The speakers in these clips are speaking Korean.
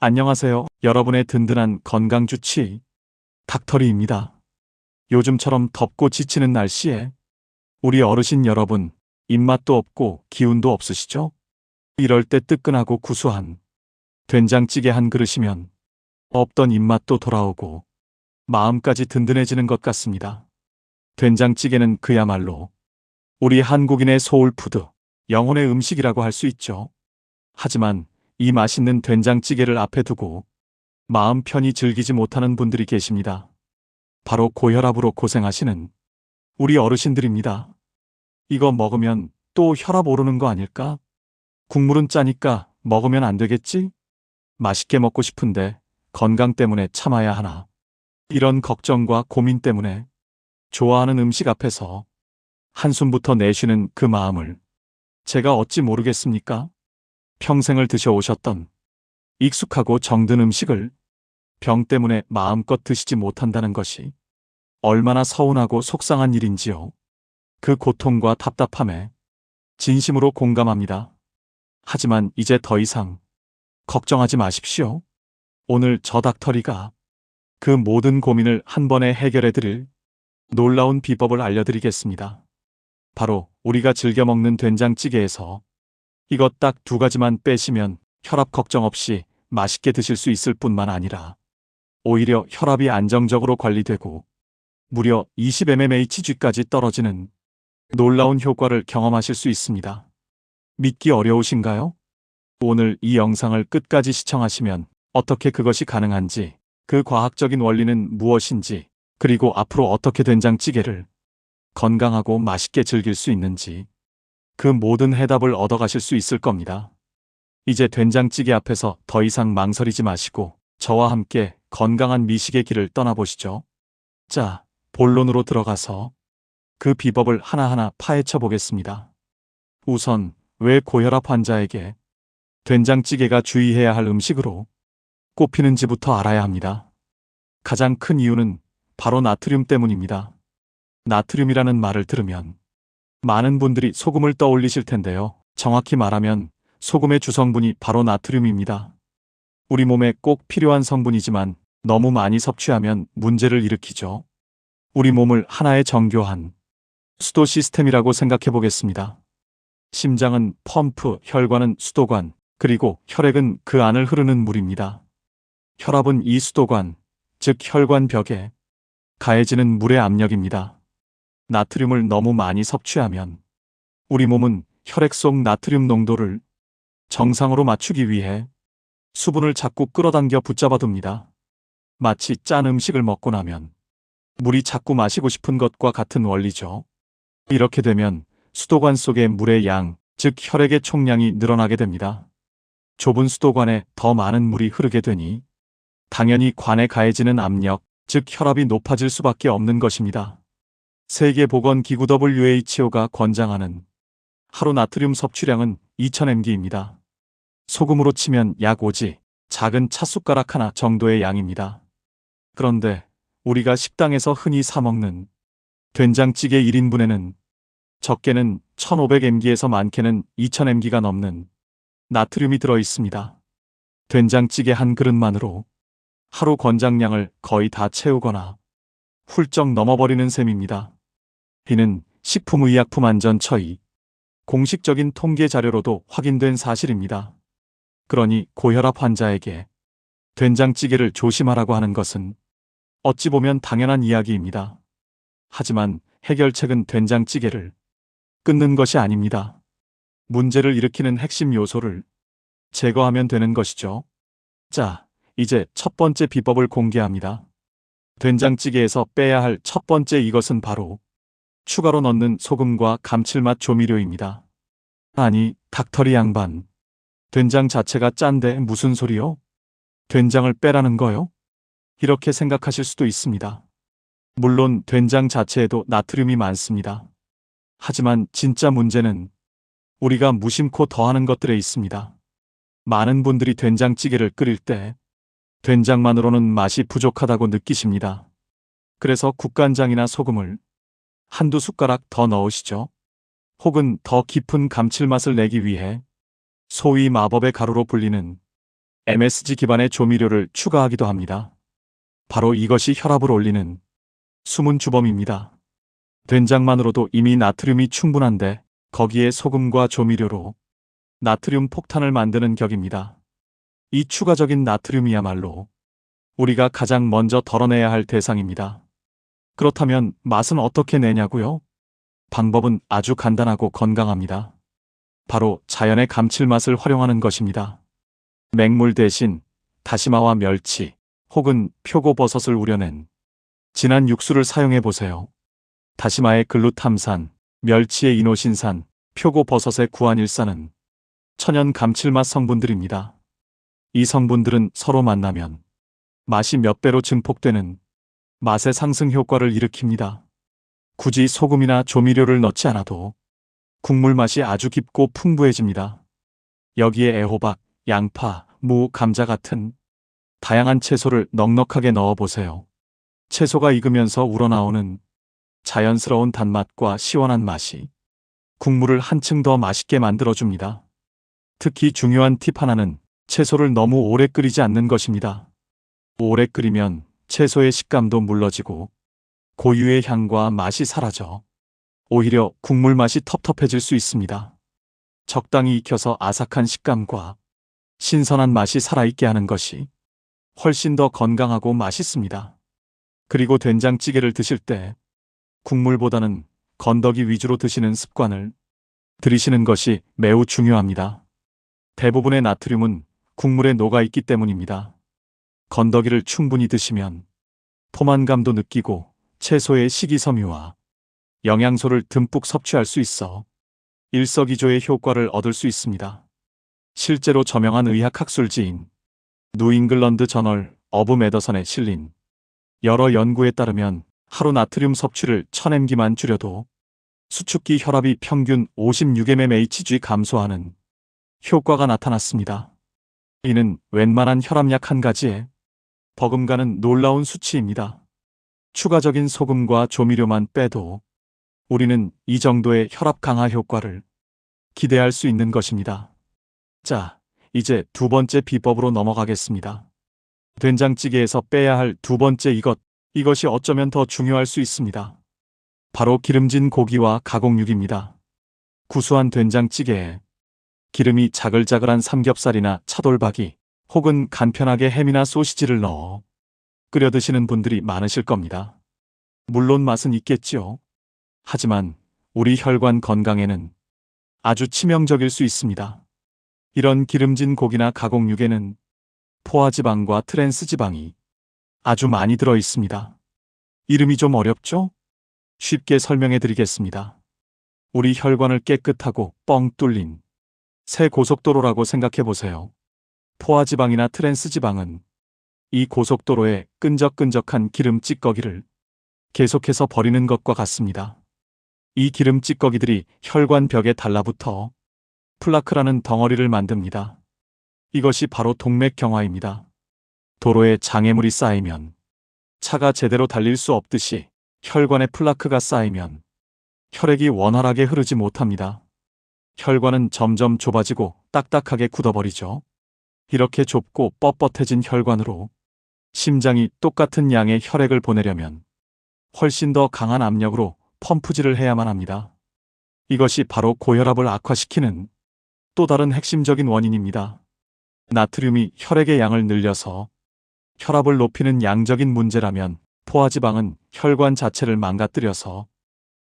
안녕하세요. 여러분의 든든한 건강 주치 닥터리입니다. 요즘처럼 덥고 지치는 날씨에 우리 어르신 여러분 입맛도 없고 기운도 없으시죠? 이럴 때 뜨끈하고 구수한 된장찌개 한 그릇이면 없던 입맛도 돌아오고 마음까지 든든해지는 것 같습니다. 된장찌개는 그야말로 우리 한국인의 소울푸드, 영혼의 음식이라고 할 수 있죠. 하지만 이 맛있는 된장찌개를 앞에 두고 마음 편히 즐기지 못하는 분들이 계십니다. 바로 고혈압으로 고생하시는 우리 어르신들입니다. 이거 먹으면 또 혈압 오르는 거 아닐까? 국물은 짜니까 먹으면 안 되겠지? 맛있게 먹고 싶은데 건강 때문에 참아야 하나? 이런 걱정과 고민 때문에 좋아하는 음식 앞에서 한숨부터 내쉬는 그 마음을 제가 어찌 모르겠습니까? 평생을 드셔오셨던 익숙하고 정든 음식을 병 때문에 마음껏 드시지 못한다는 것이 얼마나 서운하고 속상한 일인지요. 그 고통과 답답함에 진심으로 공감합니다. 하지만 이제 더 이상 걱정하지 마십시오. 오늘 저 닥터리가 그 모든 고민을 한 번에 해결해 드릴 놀라운 비법을 알려드리겠습니다. 바로 우리가 즐겨 먹는 된장찌개에서 이것 딱 두 가지만 빼시면 혈압 걱정 없이 맛있게 드실 수 있을 뿐만 아니라 오히려 혈압이 안정적으로 관리되고 무려 20mmHg까지 떨어지는 놀라운 효과를 경험하실 수 있습니다. 믿기 어려우신가요? 오늘 이 영상을 끝까지 시청하시면 어떻게 그것이 가능한지, 그 과학적인 원리는 무엇인지, 그리고 앞으로 어떻게 된장찌개를 건강하고 맛있게 즐길 수 있는지 그 모든 해답을 얻어가실 수 있을 겁니다. 이제 된장찌개 앞에서 더 이상 망설이지 마시고 저와 함께 건강한 미식의 길을 떠나보시죠. 자, 본론으로 들어가서 그 비법을 하나하나 파헤쳐 보겠습니다. 우선 왜 고혈압 환자에게 된장찌개가 주의해야 할 음식으로 꼽히는지부터 알아야 합니다. 가장 큰 이유는 바로 나트륨 때문입니다. 나트륨이라는 말을 들으면 많은 분들이 소금을 떠올리실 텐데요. 정확히 말하면 소금의 주성분이 바로 나트륨입니다. 우리 몸에 꼭 필요한 성분이지만 너무 많이 섭취하면 문제를 일으키죠. 우리 몸을 하나의 정교한 수도 시스템이라고 생각해 보겠습니다. 심장은 펌프, 혈관은 수도관, 그리고 혈액은 그 안을 흐르는 물입니다. 혈압은 이 수도관, 즉 혈관벽에 가해지는 물의 압력입니다. 나트륨을 너무 많이 섭취하면 우리 몸은 혈액 속 나트륨 농도를 정상으로 맞추기 위해 수분을 자꾸 끌어당겨 붙잡아둡니다. 마치 짠 음식을 먹고 나면 물이 자꾸 마시고 싶은 것과 같은 원리죠. 이렇게 되면 수도관 속의 물의 양, 즉 혈액의 총량이 늘어나게 됩니다. 좁은 수도관에 더 많은 물이 흐르게 되니 당연히 관에 가해지는 압력, 즉 혈압이 높아질 수밖에 없는 것입니다. 세계보건기구 WHO가 권장하는 하루 나트륨 섭취량은 2000mg입니다. 소금으로 치면 약 5지, 작은 찻숟가락 하나 정도의 양입니다. 그런데 우리가 식당에서 흔히 사 먹는 된장찌개 1인분에는 적게는 1500mg에서 많게는 2000mg가 넘는 나트륨이 들어 있습니다. 된장찌개 한 그릇만으로 하루 권장량을 거의 다 채우거나 훌쩍 넘어버리는 셈입니다. 이는 식품의약품안전처의 공식적인 통계 자료로도 확인된 사실입니다. 그러니 고혈압 환자에게 된장찌개를 조심하라고 하는 것은 어찌 보면 당연한 이야기입니다. 하지만 해결책은 된장찌개를 끊는 것이 아닙니다. 문제를 일으키는 핵심 요소를 제거하면 되는 것이죠. 자, 이제 첫 번째 비법을 공개합니다. 된장찌개에서 빼야 할 첫 번째 이것은 바로 추가로 넣는 소금과 감칠맛 조미료입니다. 아니, 닥터리 양반. 된장 자체가 짠데 무슨 소리요? 된장을 빼라는 거요? 이렇게 생각하실 수도 있습니다. 물론 된장 자체에도 나트륨이 많습니다. 하지만 진짜 문제는 우리가 무심코 더하는 것들에 있습니다. 많은 분들이 된장찌개를 끓일 때 된장만으로는 맛이 부족하다고 느끼십니다. 그래서 국간장이나 소금을 한두 숟가락 더 넣으시죠. 혹은 더 깊은 감칠맛을 내기 위해 소위 마법의 가루로 불리는 MSG 기반의 조미료를 추가하기도 합니다. 바로 이것이 혈압을 올리는 숨은 주범입니다. 된장만으로도 이미 나트륨이 충분한데 거기에 소금과 조미료로 나트륨 폭탄을 만드는 격입니다. 이 추가적인 나트륨이야말로 우리가 가장 먼저 덜어내야 할 대상입니다. 그렇다면 맛은 어떻게 내냐고요? 방법은 아주 간단하고 건강합니다. 바로 자연의 감칠맛을 활용하는 것입니다. 맹물 대신 다시마와 멸치 혹은 표고버섯을 우려낸 진한 육수를 사용해 보세요. 다시마의 글루탐산, 멸치의 이노신산, 표고버섯의 구안일산은 천연 감칠맛 성분들입니다. 이 성분들은 서로 만나면 맛이 몇 배로 증폭되는 맛의 상승 효과를 일으킵니다. 굳이 소금이나 조미료를 넣지 않아도 국물 맛이 아주 깊고 풍부해집니다. 여기에 애호박, 양파, 무, 감자 같은 다양한 채소를 넉넉하게 넣어보세요. 채소가 익으면서 우러나오는 자연스러운 단맛과 시원한 맛이 국물을 한층 더 맛있게 만들어줍니다. 특히 중요한 팁 하나는 채소를 너무 오래 끓이지 않는 것입니다. 오래 끓이면 채소의 식감도 물러지고 고유의 향과 맛이 사라져 오히려 국물 맛이 텁텁해질 수 있습니다. 적당히 익혀서 아삭한 식감과 신선한 맛이 살아있게 하는 것이 훨씬 더 건강하고 맛있습니다. 그리고 된장찌개를 드실 때 국물보다는 건더기 위주로 드시는 습관을 들이시는 것이 매우 중요합니다. 대부분의 나트륨은 국물에 녹아있기 때문입니다. 건더기를 충분히 드시면 포만감도 느끼고 채소의 식이섬유와 영양소를 듬뿍 섭취할 수 있어 일석이조의 효과를 얻을 수 있습니다. 실제로 저명한 의학학술지인 뉴잉글런드 저널 어브 메더선에 실린 여러 연구에 따르면 하루 나트륨 섭취를 1000mg만 줄여도 수축기 혈압이 평균 56mmHg 감소하는 효과가 나타났습니다. 이는 웬만한 혈압약 한 가지에 버금가는 놀라운 수치입니다. 추가적인 소금과 조미료만 빼도 우리는 이 정도의 혈압 강화 효과를 기대할 수 있는 것입니다. 자, 이제 두 번째 비법으로 넘어가겠습니다. 된장찌개에서 빼야 할 두 번째 이것이 어쩌면 더 중요할 수 있습니다. 바로 기름진 고기와 가공육입니다. 구수한 된장찌개에 기름이 자글자글한 삼겹살이나 차돌박이 혹은 간편하게 햄이나 소시지를 넣어 끓여 드시는 분들이 많으실 겁니다. 물론 맛은 있겠지요. 하지만 우리 혈관 건강에는 아주 치명적일 수 있습니다. 이런 기름진 고기나 가공육에는 포화지방과 트랜스지방이 아주 많이 들어 있습니다. 이름이 좀 어렵죠? 쉽게 설명해 드리겠습니다. 우리 혈관을 깨끗하고 뻥 뚫린 새 고속도로라고 생각해 보세요. 포화지방이나 트랜스지방은 이 고속도로에 끈적끈적한 기름 찌꺼기를 계속해서 버리는 것과 같습니다. 이 기름 찌꺼기들이 혈관 벽에 달라붙어 플라크라는 덩어리를 만듭니다. 이것이 바로 동맥경화입니다. 도로에 장애물이 쌓이면 차가 제대로 달릴 수 없듯이 혈관에 플라크가 쌓이면 혈액이 원활하게 흐르지 못합니다. 혈관은 점점 좁아지고 딱딱하게 굳어버리죠. 이렇게 좁고 뻣뻣해진 혈관으로 심장이 똑같은 양의 혈액을 보내려면 훨씬 더 강한 압력으로 펌프질을 해야만 합니다. 이것이 바로 고혈압을 악화시키는 또 다른 핵심적인 원인입니다. 나트륨이 혈액의 양을 늘려서 혈압을 높이는 양적인 문제라면 포화지방은 혈관 자체를 망가뜨려서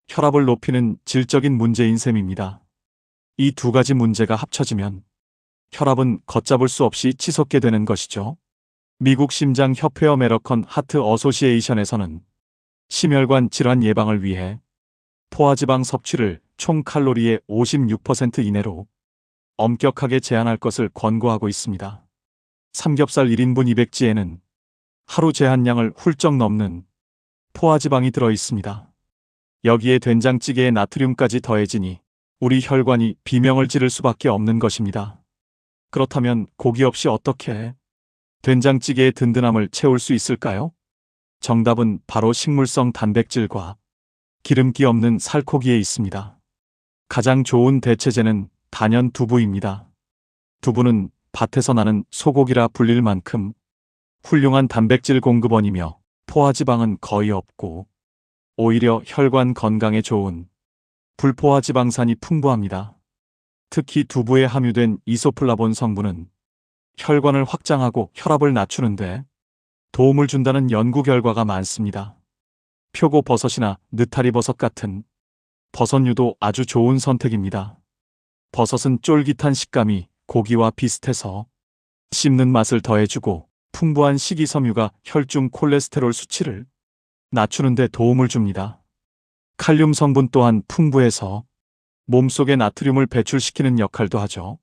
혈압을 높이는 질적인 문제인 셈입니다. 이 두 가지 문제가 합쳐지면 혈압은 걷잡을 수 없이 치솟게 되는 것이죠. 미국 심장협회 어메리컨 하트 어소시에이션에서는 심혈관 질환 예방을 위해 포화지방 섭취를 총 칼로리의 56% 이내로 엄격하게 제한할 것을 권고하고 있습니다. 삼겹살 1인분 200지에는 하루 제한량을 훌쩍 넘는 포화지방이 들어 있습니다. 여기에 된장찌개에 나트륨까지 더해지니 우리 혈관이 비명을 지를 수밖에 없는 것입니다. 그렇다면 고기 없이 어떻게 된장찌개의 든든함을 채울 수 있을까요? 정답은 바로 식물성 단백질과 기름기 없는 살코기에 있습니다. 가장 좋은 대체제는 단연 두부입니다. 두부는 밭에서 나는 소고기라 불릴 만큼 훌륭한 단백질 공급원이며 포화지방은 거의 없고 오히려 혈관 건강에 좋은 불포화지방산이 풍부합니다. 특히 두부에 함유된 이소플라본 성분은 혈관을 확장하고 혈압을 낮추는데 도움을 준다는 연구 결과가 많습니다. 표고버섯이나 느타리버섯 같은 버섯류도 아주 좋은 선택입니다. 버섯은 쫄깃한 식감이 고기와 비슷해서 씹는 맛을 더해주고 풍부한 식이섬유가 혈중 콜레스테롤 수치를 낮추는 데 도움을 줍니다. 칼륨 성분 또한 풍부해서 몸속에 나트륨을 배출시키는 역할도 하죠.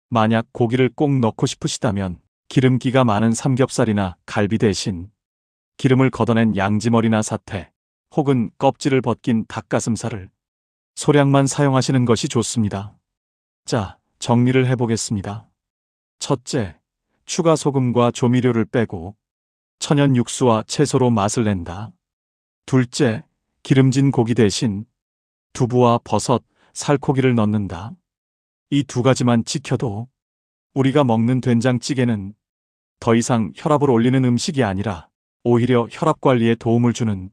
만약 고기를 꼭 넣고 싶으시다면 기름기가 많은 삼겹살이나 갈비 대신 기름을 걷어낸 양지머리나 사태 혹은 껍질을 벗긴 닭가슴살을 소량만 사용하시는 것이 좋습니다. 자, 정리를 해보겠습니다. 첫째, 추가 소금과 조미료를 빼고 천연 육수와 채소로 맛을 낸다. 둘째, 기름진 고기 대신 두부와 버섯, 살코기를 넣는다. 이 두 가지만 지켜도 우리가 먹는 된장찌개는 더 이상 혈압을 올리는 음식이 아니라 오히려 혈압 관리에 도움을 주는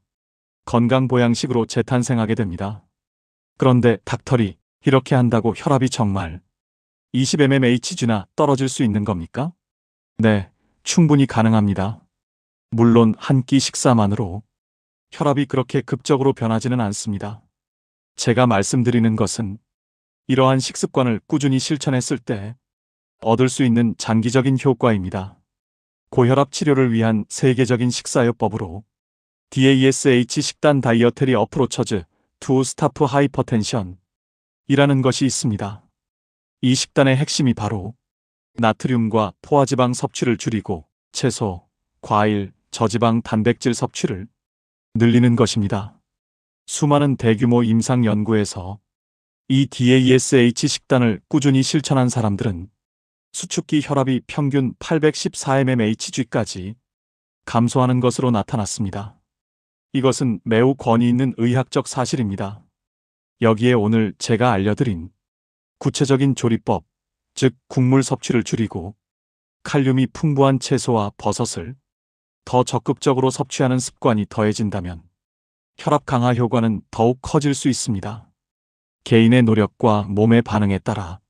건강 보양식으로 재탄생하게 됩니다. 그런데 닥터리, 이렇게 한다고 혈압이 정말 20mmHg나 떨어질 수 있는 겁니까? 네, 충분히 가능합니다. 물론 한 끼 식사만으로 혈압이 그렇게 급적으로 변하지는 않습니다. 제가 말씀드리는 것은 이러한 식습관을 꾸준히 실천했을 때 얻을 수 있는 장기적인 효과입니다. 고혈압 치료를 위한 세계적인 식사요법으로 DASH 식단 다이어테리 어프로처즈 투 스타프 하이퍼텐션 이라는 것이 있습니다. 이 식단의 핵심이 바로 나트륨과 포화지방 섭취를 줄이고 채소, 과일, 저지방 단백질 섭취를 늘리는 것입니다. 수많은 대규모 임상 연구에서 이 DASH 식단을 꾸준히 실천한 사람들은 수축기 혈압이 평균 814mmHg까지 감소하는 것으로 나타났습니다. 이것은 매우 권위 있는 의학적 사실입니다. 여기에 오늘 제가 알려드린 구체적인 조리법, 즉 국물 섭취를 줄이고 칼륨이 풍부한 채소와 버섯을 더 적극적으로 섭취하는 습관이 더해진다면 혈압 강화 효과는 더욱 커질 수 있습니다. 개인의 노력과 몸의 반응에 따라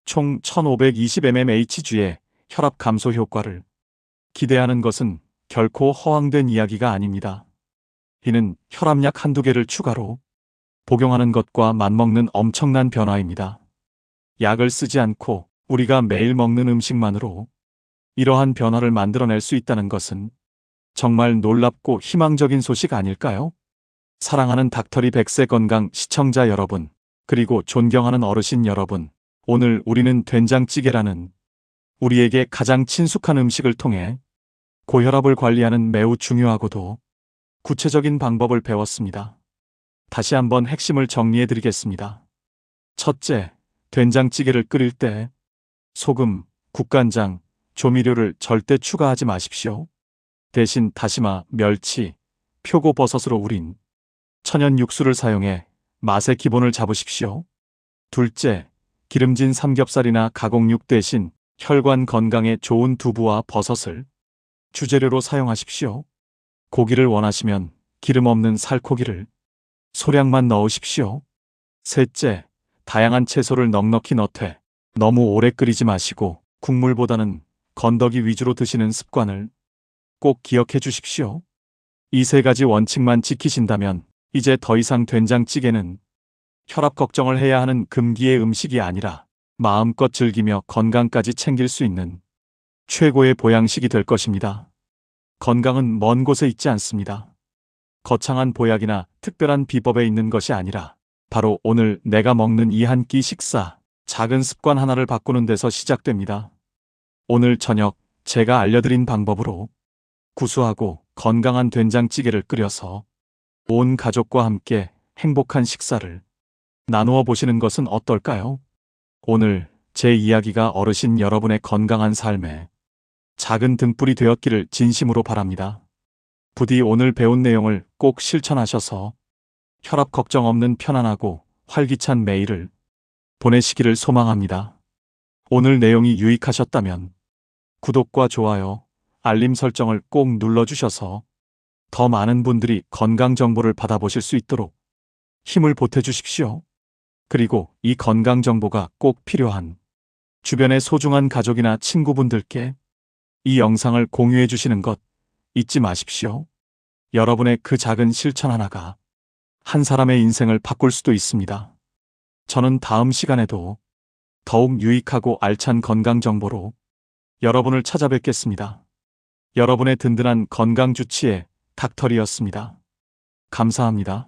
총 1520mmHg의 혈압 감소 효과를 기대하는 것은 결코 허황된 이야기가 아닙니다. 이는 혈압약 한두 개를 추가로 복용하는 것과 맞먹는 엄청난 변화입니다. 약을 쓰지 않고 우리가 매일 먹는 음식만으로 이러한 변화를 만들어낼 수 있다는 것은 정말 놀랍고 희망적인 소식 아닐까요? 사랑하는 닥터리 100세 건강 시청자 여러분, 그리고 존경하는 어르신 여러분, 오늘 우리는 된장찌개라는 우리에게 가장 친숙한 음식을 통해 고혈압을 관리하는 매우 중요하고도 구체적인 방법을 배웠습니다. 다시 한번 핵심을 정리해 드리겠습니다. 첫째, 된장찌개를 끓일 때 소금, 국간장, 조미료를 절대 추가하지 마십시오. 대신 다시마, 멸치, 표고버섯으로 우린 천연 육수를 사용해 맛의 기본을 잡으십시오. 둘째, 기름진 삼겹살이나 가공육 대신 혈관 건강에 좋은 두부와 버섯을 주재료로 사용하십시오. 고기를 원하시면 기름 없는 살코기를 소량만 넣으십시오. 셋째, 다양한 채소를 넉넉히 넣되 너무 오래 끓이지 마시고 국물보다는 건더기 위주로 드시는 습관을 꼭 기억해 주십시오. 이 세 가지 원칙만 지키신다면 이제 더 이상 된장찌개는 혈압 걱정을 해야 하는 금기의 음식이 아니라 마음껏 즐기며 건강까지 챙길 수 있는 최고의 보양식이 될 것입니다. 건강은 먼 곳에 있지 않습니다. 거창한 보약이나 특별한 비법에 있는 것이 아니라 바로 오늘 내가 먹는 이 한 끼 식사, 작은 습관 하나를 바꾸는 데서 시작됩니다. 오늘 저녁 제가 알려드린 방법으로 구수하고 건강한 된장찌개를 끓여서 온 가족과 함께 행복한 식사를 나누어 보시는 것은 어떨까요? 오늘 제 이야기가 어르신 여러분의 건강한 삶에 작은 등불이 되었기를 진심으로 바랍니다. 부디 오늘 배운 내용을 꼭 실천하셔서 혈압 걱정 없는 편안하고 활기찬 매일을 보내시기를 소망합니다. 오늘 내용이 유익하셨다면 구독과 좋아요, 알림 설정을 꼭 눌러주셔서 더 많은 분들이 건강 정보를 받아보실 수 있도록 힘을 보태주십시오. 그리고 이 건강 정보가 꼭 필요한 주변의 소중한 가족이나 친구분들께 이 영상을 공유해 주시는 것 잊지 마십시오. 여러분의 그 작은 실천 하나가 한 사람의 인생을 바꿀 수도 있습니다. 저는 다음 시간에도 더욱 유익하고 알찬 건강 정보로 여러분을 찾아뵙겠습니다. 여러분의 든든한 건강 주치의 닥터리였습니다. 감사합니다.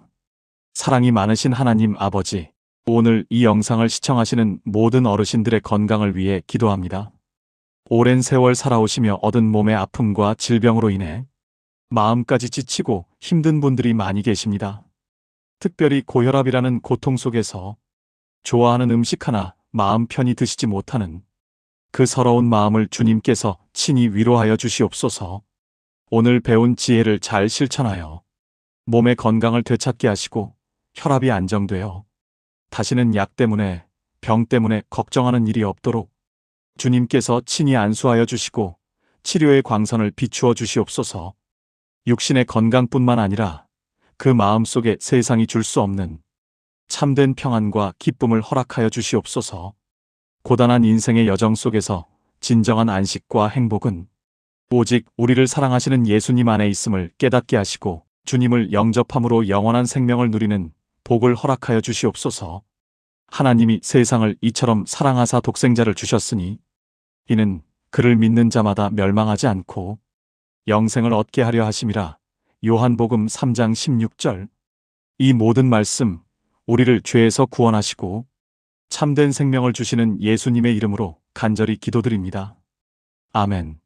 사랑이 많으신 하나님 아버지, 오늘 이 영상을 시청하시는 모든 어르신들의 건강을 위해 기도합니다. 오랜 세월 살아오시며 얻은 몸의 아픔과 질병으로 인해 마음까지 지치고 힘든 분들이 많이 계십니다. 특별히 고혈압이라는 고통 속에서 좋아하는 음식 하나 마음 편히 드시지 못하는 그 서러운 마음을 주님께서 친히 위로하여 주시옵소서. 오늘 배운 지혜를 잘 실천하여 몸의 건강을 되찾게 하시고 혈압이 안정되어 다시는 약 때문에 병 때문에 걱정하는 일이 없도록 주님께서 친히 안수하여 주시고 치료의 광선을 비추어 주시옵소서. 육신의 건강뿐만 아니라 그 마음 속에 세상이 줄 수 없는 참된 평안과 기쁨을 허락하여 주시옵소서. 고단한 인생의 여정 속에서 진정한 안식과 행복은 오직 우리를 사랑하시는 예수님 안에 있음을 깨닫게 하시고 주님을 영접함으로 영원한 생명을 누리는 복을 허락하여 주시옵소서. 하나님이 세상을 이처럼 사랑하사 독생자를 주셨으니 이는 그를 믿는 자마다 멸망하지 않고 영생을 얻게 하려 하심이라. 요한복음 3장 16절. 이 모든 말씀 우리를 죄에서 구원하시고 참된 생명을 주시는 예수님의 이름으로 간절히 기도드립니다. 아멘.